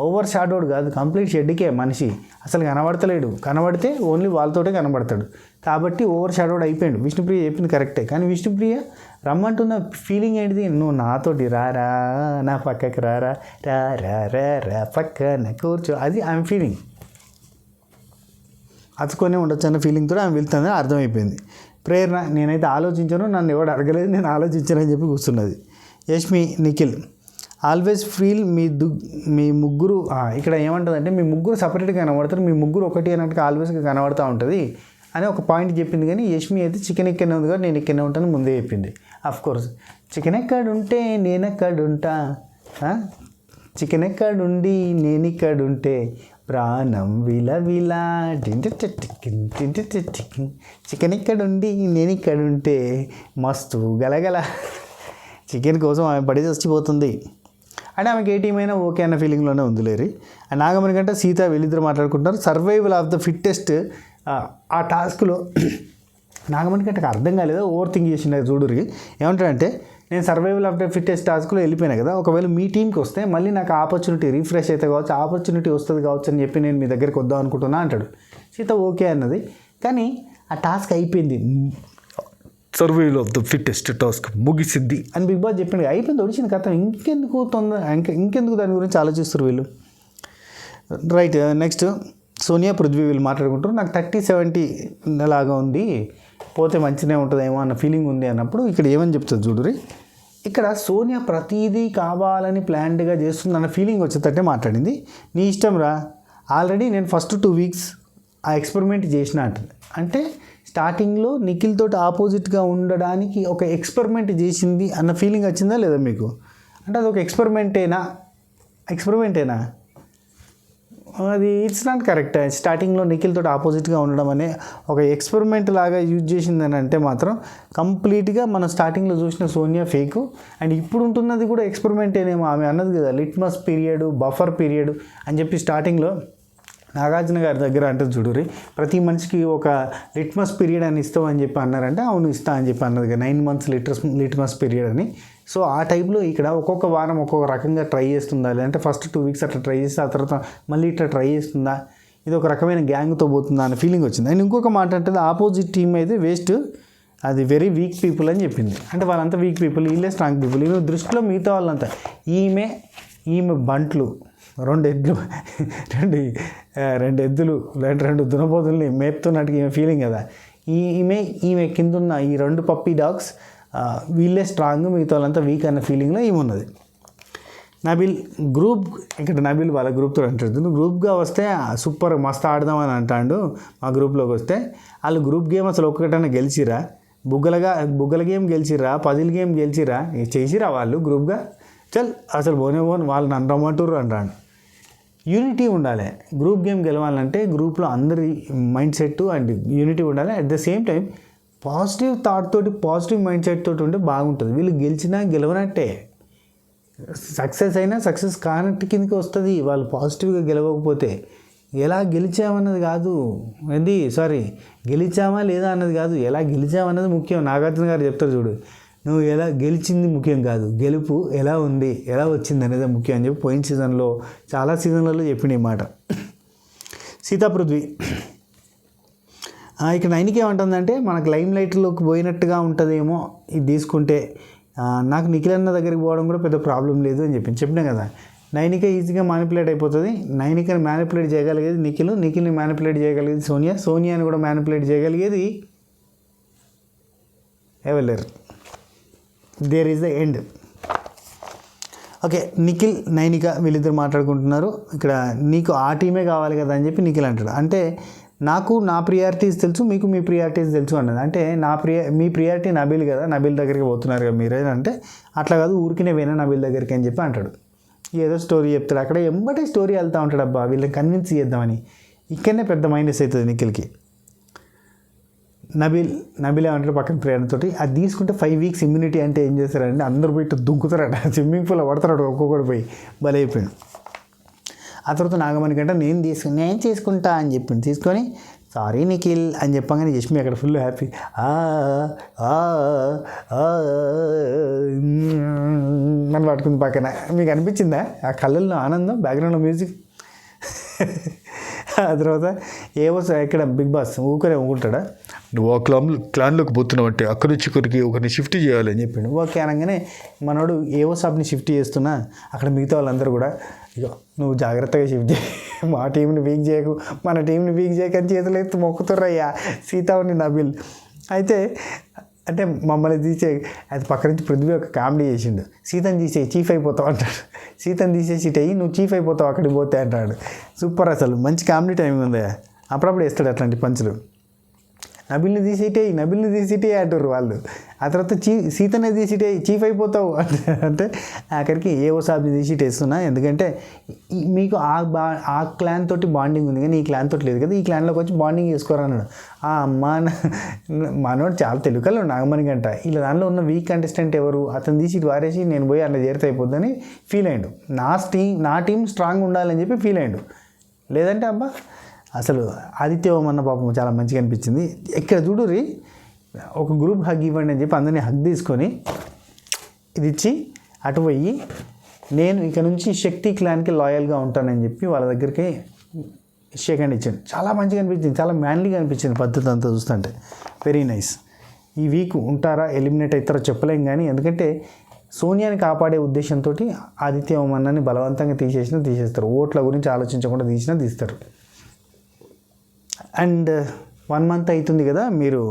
ఓవర్ షాడోడ్ కాదు, కంప్లీట్ షెడ్కే మనిషి, అసలు కనబడతలేడు, కనబడితే ఓన్లీ వాళ్ళతోటే కనబడతాడు, కాబట్టి ఓవర్ షాడోడ్ అయిపోయాడు. విష్ణుప్రియ చెప్పింది కరెక్టే, కానీ విష్ణుప్రియ రమ్మంటున్న ఫీలింగ్ ఏంటిది, నువ్వు నాతోటి రారా, నా పక్కకి రారా, రా రా రా రా పక్కన కూర్చో, అది ఆమె ఫీలింగ్. అతుకొనే ఉండొచ్చు అన్న ఫీలింగ్తో ఆమె వెళ్తుందని అర్థమైపోయింది. ప్రేరణ, నేనైతే ఆలోచించాను, నన్ను ఎవడు అడగలేదు, నేను ఆలోచించానని చెప్పి కూర్చున్నది. యష్మి, నిఖిల్ ఆల్వేస్ ఫీల్ మీ ముగ్గురు ఇక్కడ ఏమంటుందంటే మీ ముగ్గురు సపరేట్గా కనబడతారు, మీ ముగ్గురు ఒకటి అన్నట్టుగా ఆల్వేస్గా కనబడుతూ ఉంటుంది అని ఒక పాయింట్ చెప్పింది. కానీ యష్మి అయితే చికెన్ ఎక్కడనే ఉంది కాబట్టి నేను ఎక్కడనే ఉంటాను ముందే చెప్పింది. అఫ్కోర్స్ చికెన్ ఎక్కడుంటే నేను ఎక్కడుంటా, చికెన్ ఎక్కడుండి నేను ఇక్కడుంటే ప్రాణం విలవిలా, చికెన్ ఇక్కడుండి నేను ఇక్కడుంటే మస్తు గలగల. చికెన్ కోసం ఆమె పడి చచ్చిపోతుంది. అంటే ఆమెకి ఏ టీం అయినా ఓకే అన్న ఫీలింగ్లోనే ఉంది లేరి. నాగమణి కంటే సీత వీళ్ళిద్దరు మాట్లాడుకుంటున్నారు. సర్వైవల్ ఆఫ్ ద ఫిట్టెస్ట్ ఆ టాస్క్లో నాగమణి కంటే అర్థం కాలేదు, ఓవర్ థింక్ చేసిన చూడురికి. ఏమంటాడంటే నేను సర్వైవల్ ఆఫ్ ద ఫిట్టెస్ట్ టాస్క్లో వెళ్ళిపోయినా కదా, ఒకవేళ మీ టీంకి వస్తే మళ్ళీ నాకు ఆపర్చునిటీ రీఫ్రెష్ అయితే కావచ్చు, ఆపర్చునిటీ వస్తుంది కావచ్చు అని చెప్పి నేను మీ దగ్గరికి వద్దాం అనుకుంటున్నా అంటాడు. సీత ఓకే అన్నది, కానీ ఆ టాస్క్ అయిపోయింది, survival of the fittest task ముగిసిద్ది అని బిగ్ బాస్ చెప్పింది. అయిపోయింది, ఒడిచిన కథ, ఇంకెందుకు దాని గురించి ఆలోచిస్తారు వీళ్ళు. రైట్, నెక్స్ట్ సోనియా పృథ్వీ వీళ్ళు మాట్లాడుకుంటారు. నాకు 30-70 లాగా ఉంది, పోతే మంచిగా ఉంటుందేమో అన్న ఫీలింగ్ ఉంది అన్నప్పుడు ఇక్కడ ఏమని చెప్తుంది చూడురి. ఇక్కడ సోనియా ప్రతిదీ కావాలని ప్లాన్డ్గా చేస్తుంది అన్న ఫీలింగ్ వచ్చేటట్టే మాట్లాడింది. నీ ఇష్టం రా, ఆల్రెడీ నేను ఫస్ట్ 2 వీక్స్ ఆ ఎక్స్పెరిమెంట్ చేసిన అంటుంది. అంటే స్టార్టింగ్లో నిఖిల్ తోటి ఆపోజిట్గా ఉండడానికి ఒక ఎక్స్పెరిమెంట్ చేసింది అన్న ఫీలింగ్ వచ్చిందా లేదా మీకు? అంటే అది ఒక ఎక్స్పెరిమెంటేనా? అది ఇట్స్ నాట్ కరెక్ట్. స్టార్టింగ్లో నిఖిల్ తోటి ఆపోజిట్గా ఉండడం అనే ఒక ఎక్స్పెరిమెంట్ లాగా యూజ్ చేసిందని అంటే మాత్రం కంప్లీట్గా మనం స్టార్టింగ్లో చూసిన సోనియా ఫేక్, అండ్ ఇప్పుడు ఉంటున్నది కూడా ఎక్స్పెరిమెంటేనేమో. ఆమె అన్నది కదా లిట్మస్ పీరియడ్, బఫర్ పీరియడ్ అని చెప్పి స్టార్టింగ్లో నాగార్జున గారి దగ్గర అంటుంది చూడురి, ప్రతి మనిషికి ఒక లిట్మస్ పీరియడ్ అని ఇస్తామని చెప్పి అన్నారంటే అవును ఇస్తా అని చెప్పి అన్నది, 9 months లిట్మస్ పీరియడ్ అని. సో ఆ టైప్లో ఇక్కడ ఒక్కొక్క వారం ఒక్కొక్క రకంగా ట్రై చేస్తుందా, లేదంటే ఫస్ట్ 2 weeks అట్లా ట్రై చేస్తే ఆ తర్వాత మళ్ళీ ఇట్లా ట్రై చేస్తుందా, ఇది ఒక రకమైన గ్యాంగ్తో పోతుందా అనే ఫీలింగ్ వచ్చింది. అండ్ ఇంకొక మాట అంటే ఆపోజిట్ టీమ్ అయితే వేస్ట్, అది వెరీ వీక్ పీపుల్ అని చెప్పింది. అంటే వాళ్ళంతా వీక్ పీపుల్, వీళ్ళే స్ట్రాంగ్ పీపుల్. ఈమె దృష్టిలో మిగతా వాళ్ళంతా ఈమె బంట్లు, 2 ఎద్దులు లేదంటే 2 దునపోతుల్ని మేపుతున్నట్టుగా ఈమె ఫీలింగ్ కదా. ఈమె కిందున్న ఈ 2 పప్పీ డాగ్స్ వీళ్ళే స్ట్రాంగ్, మిగతా వాళ్ళంతా వీక్ అన్న ఫీలింగ్లో ఏమున్నది. నబీల్ గ్రూప్, ఇక్కడ నబీల్ వాళ్ళ గ్రూప్తో అంటాడు, నువ్వు గ్రూప్గా వస్తే సూపర్ మస్తు ఆడదామని అంటాడు. మా గ్రూప్లోకి వస్తే వాళ్ళు గ్రూప్ గేమ్ అసలు ఒక్కటన్నా గెలిచిరా, బుగ్గల గేమ్ గెలిచిరా, పజిల్ గేమ్ గెలిచిరా, చేసిరా వాళ్ళు గ్రూప్గా, చల్ అసలు పోనే వాళ్ళు నన్ను రమ్మంటారు అంటాడు. యూనిటీ ఉండాలి, గ్రూప్ గేమ్ గెలవాలంటే గ్రూప్లో అందరి మైండ్ సెట్ అండ్ యూనిటీ ఉండాలి. At the same time positive thought తోటి, పాజిటివ్ మైండ్ సెట్ తోటి ఉంటే బాగుంటుంది. వీళ్ళు గెలిచినా గెలవనట్టే, సక్సెస్ అయినా సక్సెస్ కానట్టు కిందకి వస్తుంది. వాళ్ళు పాజిటివ్గా గెలవకపోతే ఎలా గెలిచామన్నది కాదు, గెలిచామా లేదా అన్నది కాదు, ఎలా గెలిచామన్నది ముఖ్యం. నాగార్జున గారు చెప్తారు చూడు, నువ్వు ఎలా గెలిచింది ముఖ్యం కాదు, గెలుపు ఎలా ఉంది, ఎలా వచ్చింది అనేది ముఖ్యం అని చెప్పి పోయిన సీజన్లో చాలా సీజన్లలో చెప్పిన ఈ మాట. సీతా పృథ్వీ ఇక్కడ 9కి ఏమంటుందంటే మనకు లైమ్ లైట్లోకి పోయినట్టుగా ఉంటుందేమో ఇది తీసుకుంటే, నాకు నిఖిల్ అన్న దగ్గరికి పోవడం కూడా పెద్ద ప్రాబ్లం లేదు అని చెప్పినా కదా. 9కే ఈజీగా మ్యానిపులేట్ అయిపోతుంది. 9కి మ్యానిపులేట్ చేయగలిగేది నిఖిల్ని మ్యానిపులేట్ చేయగలిగేది సోనియాని కూడా మ్యానిపులేట్ చేయగలిగేది ఎవరు లేరు. There is the end. Okay, Nikhil Nainika వీళ్ళిద్దరు మాట్లాడుకుంటున్నారు. ఇక్కడ నీకు ఆ టీమే కావాలి కదా అని చెప్పి నిఖిల్ అంటాడు. అంటే నాకు నా ప్రియారిటీస్ తెలుసు, మీకు మీ ప్రియారిటీస్ తెలుసు అన్నది. అంటే మీ ప్రియారిటీ నబీల్ కదా, నబీల్ దగ్గరికి పోతున్నారు కదా మీరే అంటే, అట్లా కాదు ఊరికినే పోయినా నబీల్ దగ్గరికి అని చెప్పి అంటాడు. ఏదో స్టోరీ చెప్తాడు. అక్కడ ఎంబటే స్టోరీ వెళ్తూ ఉంటాడు. అబ్బా వీళ్ళని కన్విన్స్ చేద్దామని. ఇక్కడనే పెద్ద మైనస్ అవుతుంది నిఖిల్కి. నబీల్ ఏమంటారు పక్కన ప్రేరణతోటి, అది తీసుకుంటే 5 weeks ఇమ్యూనిటీ అంటే ఏం చేస్తారంటే అందరూ పోయి దుంకుతారట, స్విమ్మింగ్ పూల్లో పడతాడు ఒక్కొక్కడు పోయి, బలైపోయాడు. ఆ తర్వాత నాగమణి కంటే నేను చేసుకుంటా అని చెప్పింది. తీసుకొని సారీ నిఖిల్ అని చెప్పగానే యష్మి అక్కడ ఫుల్ హ్యాపీ మనం పట్టుకుంది పక్కన. మీకు అనిపించిందా ఆ కళ్ళల్లో ఆనందం, బ్యాక్గ్రౌండ్లో మ్యూజిక్? ఆ తర్వాత ఏవో ఇక్కడ బిగ్ బాస్ ఊకరే ఊకుంటాడా, నువ్వు ఆ క్లాన్లోకి పోతున్నావు అంటే అక్కడి నుంచి ఇక్కడికి ఒకరిని షిఫ్ట్ చేయాలి అని చెప్పిండు. ఓకే అనగానే మనోడు ఏవో షాప్ని షిఫ్ట్ చేస్తున్నా అక్కడ మిగతా వాళ్ళందరూ కూడా ఇక నువ్వు జాగ్రత్తగా షిఫ్ట్ చేయి, మా టీంని వీక్ చేయకు, మన టీంని వీక్ చేయకని చేతులు ఎత్తి మొక్కుతుర్రయ్యా సీతావుని నబీల్. అయితే అంటే మమ్మల్ని తీసే అది పక్క నుంచి పృథ్వీ ఒక కామెడీ చేసిండు, సీతను తీసే చీఫ్ అయిపోతావు అంటాడు. సీతను తీసేసి అయ్యి నువ్వు చీఫ్ అయిపోతావు అక్కడికి పోతే అంటాడు. సూపర్, అసలు మంచి కామెడీ టైమింగ్ ఉంది. అప్పుడప్పుడు వేస్తాడు అట్లాంటి పంచులు. నబిల్ని తీసిటే అంటారు వాళ్ళు. ఆ తర్వాత సీతనే తీసిటే చీఫ్ అయిపోతావు అంటే ఆఖరికి ఏవో సాబ్ని తీసిటేస్తున్నా, ఎందుకంటే మీకు ఆ క్లాన్ తోటి బాండింగ్ ఉంది కానీ ఈ క్లాన్ తోటి లేదు కదా, ఈ క్లాన్లోకి వచ్చి బాండింగ్ చేసుకోరన్నాడు. ఆ మనోడు చాలా తెలుగులో నాగమణి గంట ఇలా దానిలో ఉన్న వీక్ కంటెస్టెంట్ ఎవరు, అతను తీసి వారేసి నేను పోయి అట్లా చేరితే అయిపోద్దని ఫీల్ అయ్యాడు. నా టీం స్ట్రాంగ్ ఉండాలని చెప్పి ఫీల్ అయ్యాడు. లేదంటే అబ్బా అసలు ఆదిత్య ఓం అన్న పాపం చాలా మంచిగా అనిపించింది. ఇక్కడ చూడుర్రి, ఒక గ్రూప్ హగ్ ఇవ్వండి అని చెప్పి అందరినీ హగ్ తీసుకొని ఇది ఇచ్చి అటు పోయి నేను ఇక నుంచి శక్తి క్లాన్కి లాయల్గా ఉంటానని చెప్పి వాళ్ళ దగ్గరికి షేక్ హ్యాండ్ ఇచ్చాను. చాలా మంచిగా అనిపించింది, చాలా మ్యాన్లీగా అనిపించింది పద్ధతి అంతా చూస్తుంటే. Very nice. ఈ వీక్ ఉంటారా ఎలిమినేట్ అవుతారో చెప్పలేం కానీ, ఎందుకంటే సోనియాని కాపాడే ఉద్దేశంతో ఆదిత్య ఓం అన్నని బలవంతంగా తీసేస్తారు. ఓట్ల గురించి ఆలోచించకుండా తీస్తారు. అండ్ 1 month అవుతుంది కదా, మీరు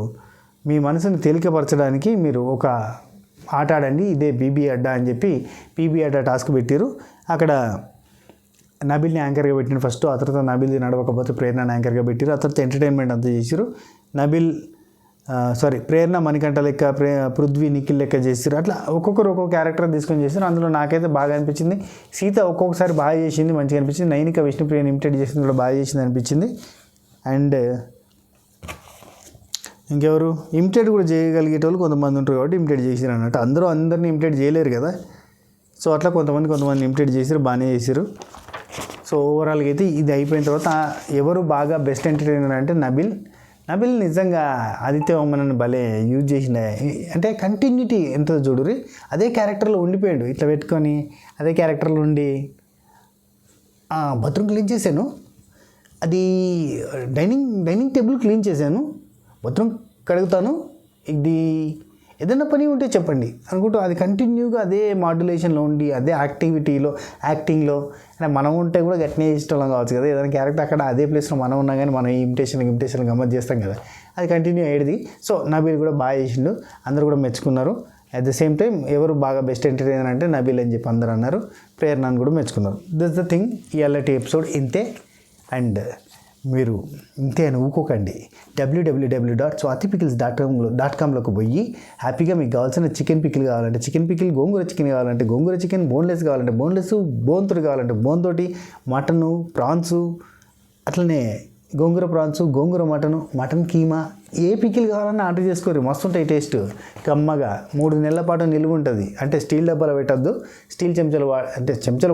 మీ మనసుని తేలికపరచడానికి మీరు ఒక ఆట ఆడండి, ఇదే బీబీ అడ్డా అని చెప్పి బీబీ అడ్డా టాస్క్ పెట్టారు. అక్కడ నబిల్ని యాంకర్గా పెట్టిన ఫస్ట్, ఆ తర్వాత నబిల్ని నడవకపోతే ప్రేరణ యాంకర్గా పెట్టారు. ఆ తర్వాత ఎంటర్టైన్మెంట్ అంతా చేశారు. ప్రేరణ మణికంఠ లెక్క, పృథ్వీ నిఖిల్ లెక్క చేశారు. అట్లా ఒక్కొక్కరు ఒక్కొక్క క్యారెక్టర్ తీసుకొని చేశారు. అందులో నాకైతే బాగా అనిపించింది సీత ఒక్కొక్కసారి బాగా చేసింది, మంచిగా అనిపించింది. నైనిక విష్ణుప్రియని ఇమిటేట్ చేసింది కూడా బాగా చేసింది అనిపించింది. అండ్ ఇంకెవరు ఇమిటేట్ కూడా చేయగలిగేటోళ్ళు కొంతమంది ఉంటారు కాబట్టి ఇమిటేట్ చేసారు అన్నట్టు. అందరినీ ఇమిటేట్ చేయలేరు కదా, సో అట్లా కొంతమంది ఇమిటేట్ చేశారు, బాగానే చేశారు. సో ఓవరాల్గా అయితే ఇది అయిపోయిన తర్వాత ఎవరు బాగా బెస్ట్ ఎంటర్టైనర్ అంటే నబిల్ నిజంగా ఆదిత్య ఓమనని భలే యూజ్ చేసిన, అంటే కంటిన్యూటీ ఎంత చూడురి, అదే క్యారెక్టర్లో ఉండిపోయాడు. ఇట్లా పెట్టుకొని అదే క్యారెక్టర్లో ఉండి బాత్రూమ్ క్లీన్ చేశాను, అది డైనింగ్ టేబుల్ క్లీన్ చేశాను, బాత్రూమ్ కడుగుతాను, ఇది ఏదైనా పని ఉంటే చెప్పండి అనుకుంటూ అది కంటిన్యూగా అదే మాడ్యులేషన్లో ఉండి అదే యాక్టింగ్లో అంటే మనం ఉంటే కూడా గట్టినే ఇష్టం కావచ్చు కదా, ఏదైనా క్యారెక్టర్ అక్కడ అదే ప్లేస్లో మనం ఉన్నా కానీ మనం ఇమిటేషన్ గమ్మత్ చేస్తాం కదా, అది కంటిన్యూ అయ్యేది. సో నబీల్ కూడా బాగా చేసిండు, అందరూ కూడా మెచ్చుకున్నారు. అట్ ద సేమ్ టైం ఎవరు బాగా బెస్ట్ ఎంటర్టైనర్ అంటే నబీల్ అని చెప్పి అందరూ అన్నారు. ప్రేరణను కూడా మెచ్చుకున్నారు. దిస్ ద థింగ్, ఇవాళటి ఎపిసోడ్ ఇంతే. అండ్ మీరు ఇంతే అని ఊకోకండి, www.swatipickles.comలోకి పోయి హ్యాపీగా మీకు కావాల్సిన చికెన్ పికిల్ కావాలంటే చికెన్ పికిల్, గోంగూర చికెన్ కావాలంటే గోంగూర చికెన్, బోన్లెస్ కావాలంటే బోన్లెస్, బోన్తోటి కావాలంటే బోన్తోటి, మటను, ప్రాన్సు, అట్లనే గోంగూర ప్రాన్స్, గోంగూర మటన్ కీమా, ఏ పికిల్ కావాలన్నా ఆర్డర్ చేసుకోరు, మస్తు ఉంటాయి టేస్ట్, కమ్మగా 3 నెలల పాటు నిలువ ఉంటుంది. అంటే స్టీల్ డబ్బాలో పెట్టద్దు, స్టీల్ చెంచాలు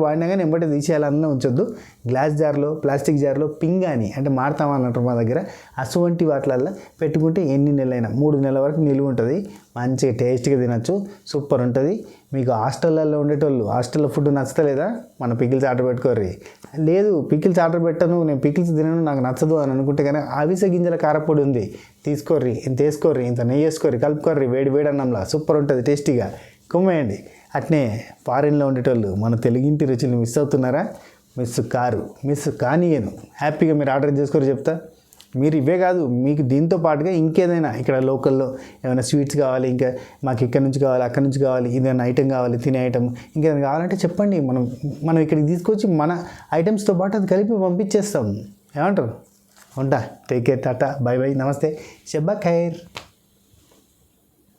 వాడినా కానీ ఎంబటి తీసేయాలన్నా ఉంచొద్దు. గ్లాస్ జార్లో, ప్లాస్టిక్ జార్లో పింగాని అంటే మాడతామన్నట్టు మా దగ్గర, అటువంటి వాటిలల్లో పెట్టుకుంటే ఎన్ని నెలలైనా 3 నెలల వరకు నిలువ ఉంటుంది. మంచిగా టేస్ట్గా తినచ్చు, సూపర్ ఉంటుంది. మీకు హాస్టల్లో ఉండేటోళ్ళు హాస్టల్లో ఫుడ్ నచ్చలేదా, మన పికిల్స్ ఆర్డర్ పెట్టుకోర్రి. లేదు పికిల్స్ ఆర్డర్ పెట్టను, నేను పికిల్స్ తినను, నాకు నచ్చదు అని అనుకుంటే కానీ అవిసె గింజల కారపొడి ఉంది, తీసుకోర్రి, ఇంత వేసుకోర్రి, ఇంత నెయ్యి వేసుకోర్రి, కలుపుకోర్రి, వేడి అన్నంలా సూపర్ ఉంటుంది, టేస్టీగా కుమ్మేయండి. అట్నే ఫారిన్లో ఉండేటోళ్ళు మన తెలుగింటి రుచులు మిస్ అవుతున్నారా? మిస్ కానియను, హ్యాపీగా మీరు ఆర్డర్ చేసుకోరు చెప్తా. మీరు ఇవే కాదు, మీకు దీంతో పాటుగా ఇంకేదైనా ఇక్కడ లోకల్లో ఏమైనా స్వీట్స్ కావాలి, ఇంకా మాకు ఇక్కడ నుంచి కావాలి, అక్కడ నుంచి కావాలి, ఇదేమైనా ఐటెం కావాలి, తినే ఐటెం ఇంకేదైనా కావాలంటే చెప్పండి. మనం ఇక్కడికి తీసుకొచ్చి మన ఐటమ్స్తో పాటు అది కలిపి పంపించేస్తాం. ఏమంటారు? ఉంటా. Take care. Tata. By by. నమస్తే. షబ్బా ఖైర్.